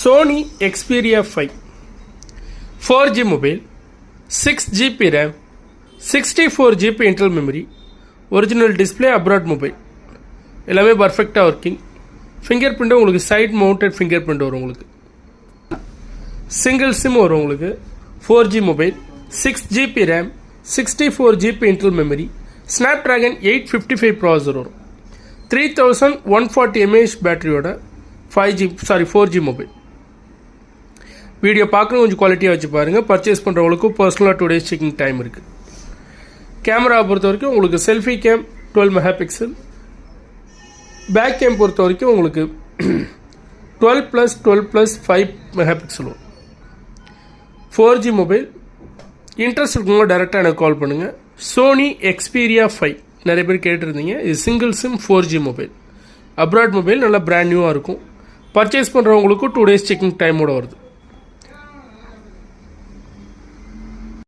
Sony Xperia 5 4G mobile, 6GB RAM, 64GB internal memory, original display, abroad mobile. எல்லாமே பர்ஃபெக்டாக working. Finger print உங்களுக்கு side mounted finger print வரும். உங்களுக்கு single sim வரும். உங்களுக்கு 4G mobile, 6GB RAM, 64GB internal memory, Snapdragon 855 processor வரும். 3140 mAh பேட்டரியோட 4G mobile. Video பார்க்கணும் கொஞ்சம் குவாலிட்டியாக வச்சு பாருங்கள். பர்ச்சேஸ் பண்ணுறவங்களுக்கும் பர்சனலாக 2 days செக்கிங் டைம் இருக்குது. கேமரா பொறுத்த வரைக்கும் உங்களுக்கு selfie cam 12 MP, back cam பொறுத்த வரைக்கும் உங்களுக்கு 12+12+5 MP வரும். 4G mobile. இன்ட்ரெஸ்ட் இருக்குங்க டேரெக்டாக எனக்கு கால் பண்ணுங்கள். சோனி Xperia 5 நிறைய பேர் கேட்டிருந்தீங்க. இது single sim 4G mobile, abroad mobile, நல்லா பிராண்ட் நியூவாக இருக்கும். பர்ச்சேஸ் பண்ணுறவங்களுக்கும் 2 days செக்கிங் டைமோடு வருது.